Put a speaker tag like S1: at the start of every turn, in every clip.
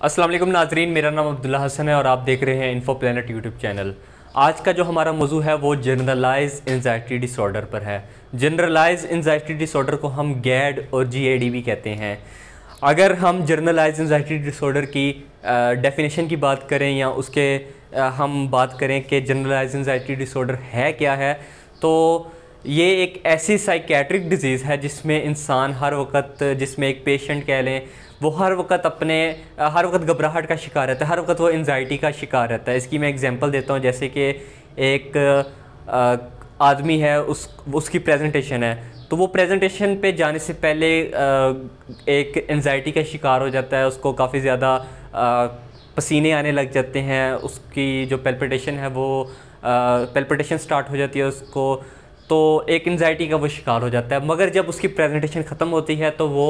S1: अस्सलाम वालेकुम नाजरीन, मेरा नाम अब्दुल्ला हसन है और आप देख रहे हैं इन्फो प्लेनेट यूट्यूब चैनल। आज का जो हमारा मौजू है वो जनरलाइज एंजाइटी डिसऑर्डर पर है। जनरलाइज एंजाइटी डिसऑर्डर को हम गैड और जीएडी भी कहते हैं। अगर हम जनरलाइज एंजाइटी डिसऑर्डर की डेफिनेशन की बात करें या उसके हम बात करें कि जनरलाइज एंजाइटी डिसऑर्डर है क्या है, तो ये एक ऐसी साइकेट्रिक डिजीज़ है जिसमें इंसान हर वक्त, जिसमें एक पेशेंट कह लें, वो हर वक्त घबराहट का शिकार रहता है, हर वक्त वो एंजाइटी का शिकार रहता है। इसकी मैं एग्जांपल देता हूँ, जैसे कि एक आदमी है, उसकी प्रेजेंटेशन है, तो वो प्रेजेंटेशन पे जाने से पहले एक एंजाइटी का शिकार हो जाता है। उसको काफ़ी ज़्यादा पसीने आने लग जाते हैं, उसकी जो पेल्पिटेशन है वो पेल्पिटेशन स्टार्ट हो जाती है उसको, तो एक एंजाइटी का वो शिकार हो जाता है। मगर जब उसकी प्रेजेंटेशन ख़त्म होती है तो वो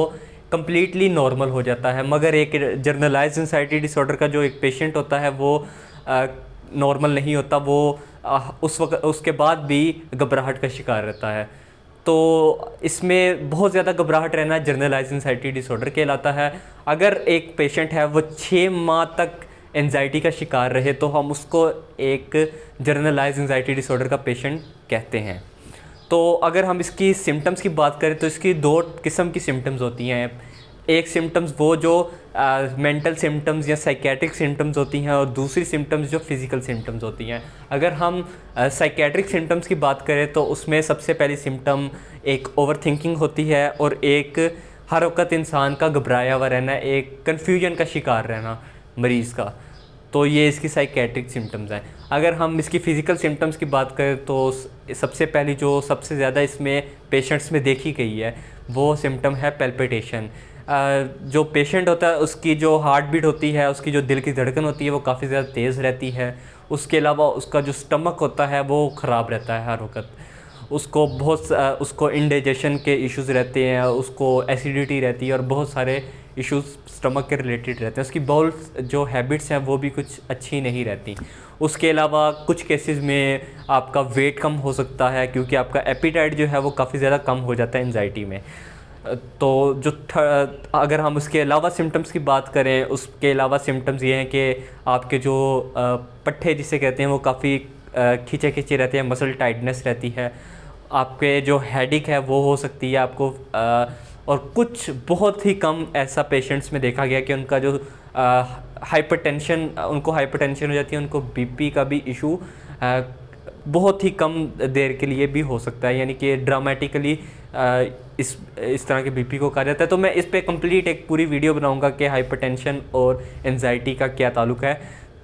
S1: कम्प्लीटली नॉर्मल हो जाता है। मगर एक जनरलाइज एंजाइटी डिसऑर्डर का जो एक पेशेंट होता है वो नॉर्मल नहीं होता, वो उस वक्त उसके बाद भी घबराहट का शिकार रहता है। तो इसमें बहुत ज़्यादा घबराहट रहना जनरलाइज एंजाइटी डिसऑर्डर कहलाता है। अगर एक पेशेंट है वो 6 माह तक एंजाइटी का शिकार रहे तो हम उसको एक जनरलाइज एंजाइटी डिसऑर्डर का पेशेंट कहते हैं। तो अगर हम इसकी सिम्टम्स की बात करें तो इसकी 2 किस्म की सिम्टम्स होती हैं। एक सिम्टम्स वो जो मेंटल सिम्टम्स या साइकेट्रिक सिम्टम्स होती हैं, और दूसरी सिम्टम्स जो फिज़िकल सिम्टम्स होती हैं। अगर हम साइकेट्रिक सिम्टम्स की बात करें तो उसमें सबसे पहली सिम्टम एक ओवरथिंकिंग होती है, और एक हर वक्त इंसान का घबराया हुआ रहना, एक कन्फ्यूजन का शिकार रहना मरीज़ का। तो ये इसकी साइकेट्रिक सिम्टम्स हैं। अगर हम इसकी फ़िज़िकल सिम्टम्स की बात करें तो सबसे पहली जो सबसे ज़्यादा इसमें पेशेंट्स में देखी गई है वो सिम्टम है पेल्पिटेशन। जो पेशेंट होता है उसकी जो हार्ट बीट होती है, उसकी जो दिल की धड़कन होती है वो काफ़ी ज़्यादा तेज़ रहती है। उसके अलावा उसका जो स्टमक होता है वो ख़राब रहता है हर वक्त। उसको इंडाइजेशन के इश्यूज़ रहते हैं, उसको एसिडिटी रहती है और बहुत सारे इश्यूज़ स्टमक के रिलेटेड रहते हैं। उसकी बाउल जो हैबिट्स हैं वो भी कुछ अच्छी नहीं रहती। उसके अलावा कुछ केसेस में आपका वेट कम हो सकता है, क्योंकि आपका एपिटाइट जो है वो काफ़ी ज़्यादा कम हो जाता है एंजाइटी में। तो अगर हम उसके अलावा सिम्टम्स की बात करें, उसके अलावा सिम्टम्स ये हैं कि आपके जो पट्ठे जिसे कहते हैं वो काफ़ी खींचे खींचे रहते हैं, मसल टाइटनेस रहती है। आपके जो हेडेक है वो हो सकती है आपको, और कुछ बहुत ही कम ऐसा पेशेंट्स में देखा गया कि उनका जो हाइपरटेंशन हो जाती है, उनको बीपी का भी इशू बहुत ही कम देर के लिए भी हो सकता है, यानी कि ड्रामेटिकली इस तरह के बीपी को कहा जाता है। तो मैं इस पे कंप्लीट एक पूरी वीडियो बनाऊंगा कि हाइपरटेंशन और एंजाइटी का क्या ताल्लुक़ है,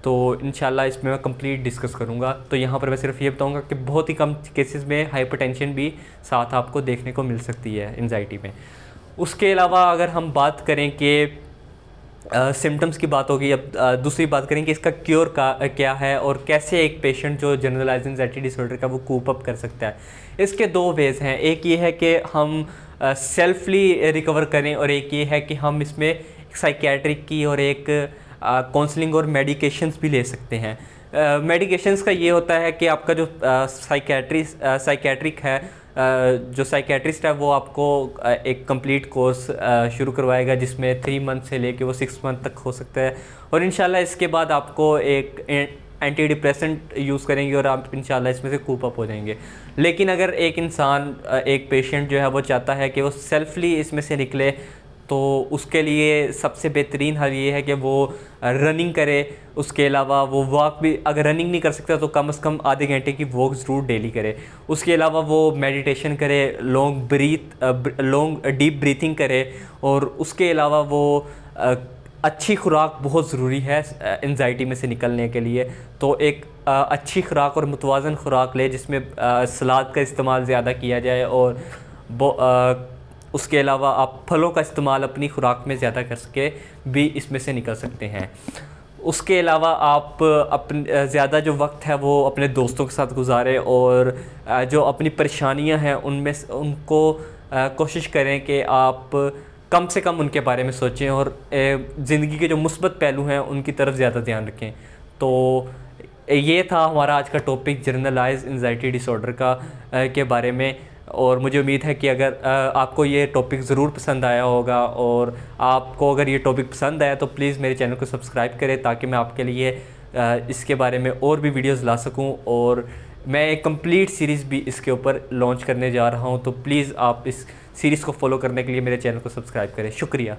S1: तो इंशाल्लाह इसमें मैं कंप्लीट डिस्कस करूंगा। तो यहाँ पर मैं सिर्फ ये बताऊंगा कि बहुत ही कम केसेस में हाइपरटेंशन भी साथ आपको देखने को मिल सकती है एंजाइटी में। उसके अलावा अगर हम बात करें कि सिम्टम्स की बात होगी, अब दूसरी बात करें कि इसका क्योर क्या है और कैसे एक पेशेंट जो जनरलाइज एंजाइटी डिसऑर्डर का वो कूप अप कर सकता है। इसके 2 वेज़ हैं। एक ये है कि हम सेल्फली रिकवर करें, और एक ये है कि हम इसमें साइकेट्रिक की और एक काउंसलिंग और मेडिकेशंस भी ले सकते हैं। मेडिकेशंस का ये होता है कि आपका जो साइकेट्रिक है, जो साइकेट्रिस्ट है वो आपको एक कंप्लीट कोर्स शुरू करवाएगा, जिसमें 3 मंथ से लेके वो 6 मंथ तक हो सकता है, और इंशाल्लाह इसके बाद आपको एक एंटी डिप्रेसेंट यूज़ करेंगे और आप इंशाल्लाह इसमें से कूप अप हो जाएंगे। लेकिन अगर एक पेशेंट जो है वो चाहता है कि वो सेल्फली इसमें से निकले, तो उसके लिए सबसे बेहतरीन हल ये है कि वो रनिंग करे। उसके अलावा वो वॉक भी, अगर रनिंग नहीं कर सकता तो कम से कम आधे घंटे की वॉक ज़रूर डेली करे। उसके अलावा वो मेडिटेशन करे, लॉन्ग डीप ब्रीथिंग करे, और उसके अलावा वो अच्छी खुराक बहुत ज़रूरी है एंजाइटी में से निकलने के लिए। तो एक अच्छी खुराक और मुतवाज़न खुराक ले, जिसमें सलाद का इस्तेमाल ज़्यादा किया जाए, और उसके अलावा आप फलों का इस्तेमाल अपनी खुराक में ज़्यादा कर सके भी इसमें से निकल सकते हैं। उसके अलावा आप ज़्यादा जो वक्त है वो अपने दोस्तों के साथ गुजारें, और जो अपनी परेशानियां हैं उनमें उनको कोशिश करें कि आप कम से कम उनके बारे में सोचें, और ज़िंदगी के जो मुस्बत पहलू हैं उनकी तरफ ज़्यादा ध्यान रखें। तो ये था हमारा आज का टॉपिक जनरलाइज एंजाइटी डिसऑर्डर के बारे में। और मुझे उम्मीद है कि अगर आपको ये टॉपिक ज़रूर पसंद आया होगा, और आपको अगर ये टॉपिक पसंद आया तो प्लीज़ मेरे चैनल को सब्सक्राइब करें, ताकि मैं आपके लिए इसके बारे में और भी वीडियोस ला सकूं। और मैं एक कंप्लीट सीरीज़ भी इसके ऊपर लॉन्च करने जा रहा हूं, तो प्लीज़ आप इस सीरीज़ को फॉलो करने के लिए मेरे चैनल को सब्सक्राइब करें। शुक्रिया।